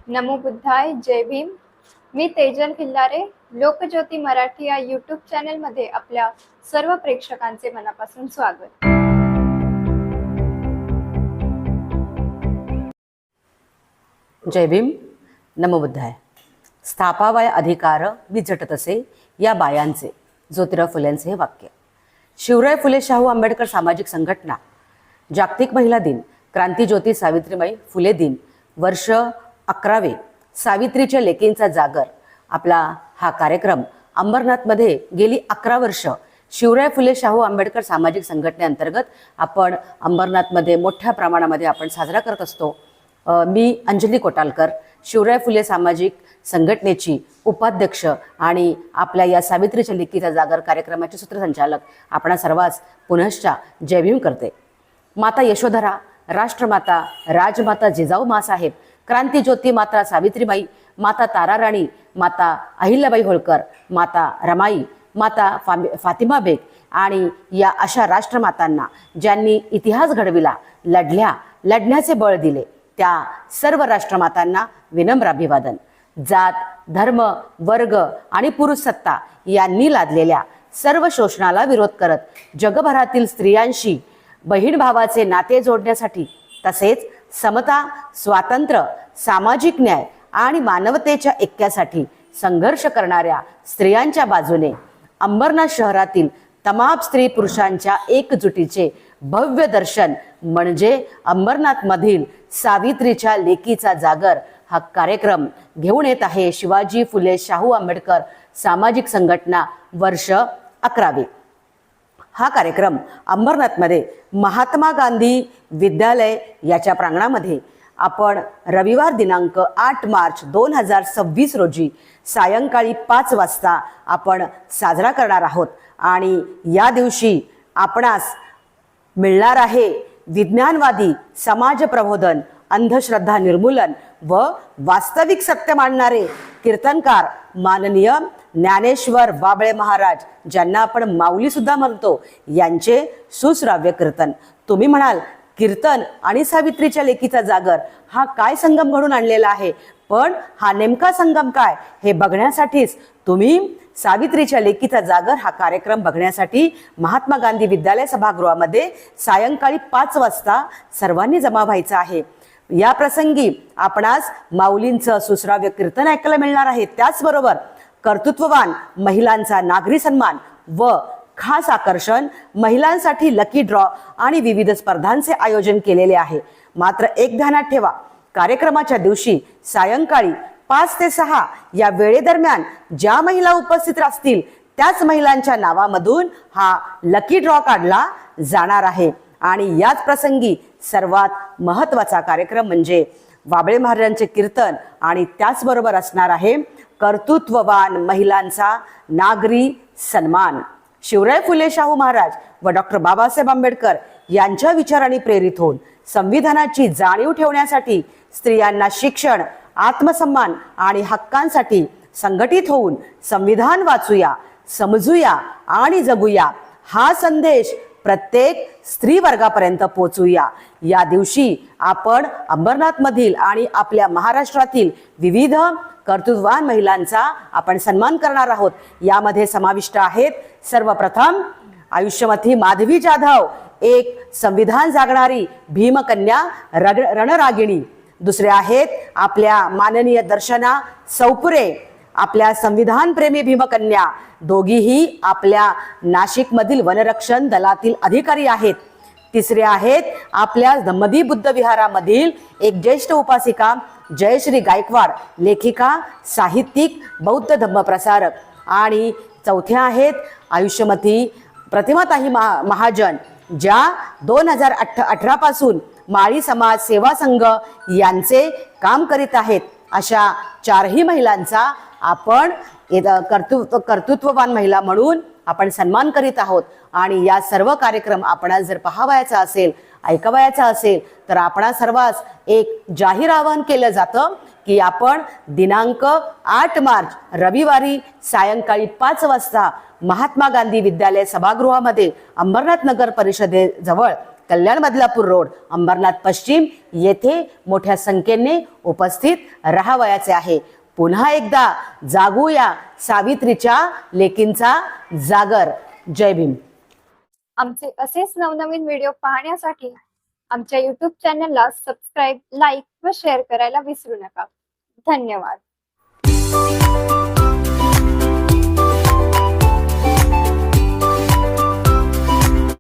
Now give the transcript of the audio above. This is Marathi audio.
नमो बुद्धाय. जय भीम. मी तेजल खिल्लारे. लोकज्योती मराठी या यूट्यूब चॅनलमध्ये आपल्या सर्व प्रेक्षकांचे मनापासून स्वागत. जय भीम. नमो बुद्धाय. स्थापावाय अधिकार मी झटतसे या बायांचे ज्योतिराव फुलेंचे हे वाक्य. शिवराय फुले शाहू आंबेडकर सामाजिक संघटना, जागतिक महिला दिन, क्रांतीज्योती सावित्रीबाई फुले दिन, वर्ष 11वे, सावित्रीच्या लेकींचा जागर. आपला हा कार्यक्रम अंबरनाथमध्ये गेली 11 वर्ष शिवराय फुले शाहू आंबेडकर सामाजिक संघटनेअंतर्गत आपण अंबरनाथमध्ये मोठ्या प्रमाणामध्ये आपण साजरा करत असतो. मी अंजली कोटालकर, शिवराय फुले सामाजिक संघटनेची उपाध्यक्ष आणि आपल्या या सावित्रीच्या लेकीचा जागर कार्यक्रमाचे सूत्रसंचालक आपणा सर्वांस पुनश्च जय भीम करते. माता यशोधरा, राष्ट्रमाता, राजमाता जिजाऊ मासाहेब, क्रांतीज्योती माता सावित्रीबाई, माता ताराराणी, माता अहिल्याबाई होळकर, माता रमाई, माता फातिमा बेग आणि या अशा राष्ट्रमातांना ज्यांनी इतिहास घडविला, लढण्याचे बळ दिले, त्या सर्व राष्ट्रमातांना विनम्र अभिवादन. जात, धर्म, वर्ग आणि पुरुष सत्ता यांनी लादलेल्या सर्व शोषणाला विरोध करत जगभरातील स्त्रियांशी बहीण भावाचे नाते जोडण्यासाठी तसेच समता, स्वातंत्र्य, सामाजिक न्याय आणि मानवतेच्या ऐक्यासाठी संघर्ष करणाऱ्या स्त्रियांच्या बाजूने अंबरनाथ शहरातील तमाम स्त्री पुरुषांच्या एकजुटीचे भव्य दर्शन म्हणजे अंबरनाथमधील सावित्रीच्या लेकीचा जागर हा कार्यक्रम घेऊन येत आहे शिवाजी फुले शाहू आंबेडकर सामाजिक संघटना वर्ष 11वे. हा कार्यक्रम अंबरनाथमध्ये महात्मा गांधी विद्यालय याच्या प्रांगणामध्ये आपण रविवार दिनांक 8 मार्च 2026 रोजी सायंकाळी 5 वाजता आपण साजरा करणार आहोत. आणि या दिवशी आपणास मिळणार आहे विज्ञानवादी, समाज प्रबोधन, अंधश्रद्धा निर्मूलन व वास्तविक सत्य मांडणारे कीर्तनकार माननीय ज्ञानेश्वर बाबळे महाराज, ज्यांना आपण माऊली सुद्धा म्हणतो, यांचे सुश्राव्य कीर्तन. तुम्ही म्हणाल कीर्तन आणि सावित्रीच्या लेकीचा जागर हा काय संगम घडून आणलेला आहे, पण हा नेमका संगम काय हे बघण्यासाठीच तुम्ही सावित्रीच्या लेकीचा जागर हा कार्यक्रम बघण्यासाठी महात्मा गांधी विद्यालय सभागृहामध्ये सायंकाळी 5 वाजता सर्वांनी जमा व्हायचं आहे. या प्रसंगी आपणास माऊलींचं सुश्राव्य कीर्तन ऐकायला मिळणार आहे. त्याचबरोबर कर्तृत्ववान महिलांचा नागरी सन्मान व खास आकर्षण महिलांसाठी लकी ड्रॉ आणि विविध स्पर्धांचे आयोजन केलेले आहे. मात्र एक ध्यानात ठेवा, कार्यक्रमाच्या दिवशी सायंकाळी 5 ते 6 या वेळेदरम्यान ज्या महिला उपस्थित असतील त्याच महिलांच्या नावामधून हा लकी ड्रॉ काढला जाणार आहे. आणि याच प्रसंगी सर्वात महत्त्वाचा कार्यक्रम म्हणजे बाबळे महाराजांचे कीर्तन आणि त्याचबरोबर असणार आहे कर्तृत्ववान महिलांचा नागरी सन्मान. शिवराय फुले शाहू महाराज व डॉक्टर बाबासाहेब आंबेडकर यांच्या विचारांनी प्रेरित होऊन संविधानाची जाणीव ठेवण्यासाठी स्त्रियांना शिक्षण, आत्मसन्मान आणि हक्कांसाठी संघटित होऊन संविधान वाचूया, समजूया आणि जगूया हा संदेश प्रत्येक स्त्री वर्गापर्यंत पोहोचूया. या दिवशी आपण अंबरनाथमधील आणि आपल्या महाराष्ट्रातील विविध कर्तृत्ववान महिलांचा आपण सन्मान करणार आहोत. यामध्ये समाविष्ट आहेत सर्वप्रथम आयुष्यमती माधवी जाधव, एक संविधान जागणारी भीमकन्या रणरागिणी. दुसरे आहेत आपल्या माननीय दर्शना सौपुरे, आपल्या संविधान प्रेमी भीमकन्या, दोघीही आपल्या नाशिकमधील वनरक्षण दलातील अधिकारी आहेत. तिसरे आहेत आपल्या धम्मदी बुद्ध विहारामधील एक ज्येष्ठ उपासिका जयश्री गायकवाड, लेखिका, साहित्यिक, बौद्ध धम्मप्रसारक. आणि चौथ्या आहेत आयुष्यमती प्रतिमाताई महाजन, ज्या 2018 पासून माळी समाज सेवा संघ यांचे काम करीत आहेत. अशा 4ही महिलांचा आपण कर्तृत्ववान महिला म्हणून आपण सन्मान करीत आहोत. आणि या सर्व कार्यक्रम आपणास जर पाहावयाचा असेल, ऐकावयाचा असेल तर आपणा सर्वांस एक जाहीर आवाहन केलं जातं की आपण दिनांक 8 मार्च रविवारी सायंकाळी 5 वाजता महात्मा गांधी विद्यालय सभागृहामध्ये अंबरनाथ नगर परिषदेजवळ कल्याण बदलापूर रोड, अंबरनाथ पश्चिम येथे मोठ्या संख्येने उपस्थित राहावयाचे आहे. पुन्हा एकदा जागूया सावित्रीच्या लेकींचा जागर. जय भीम. आमचे असेच नवनवीन व्हिडिओ पाहण्यासाठी आमच्या YouTube चॅनलला सबस्क्राईब, लाईक व शेअर करायला विसरू नका. धन्यवाद.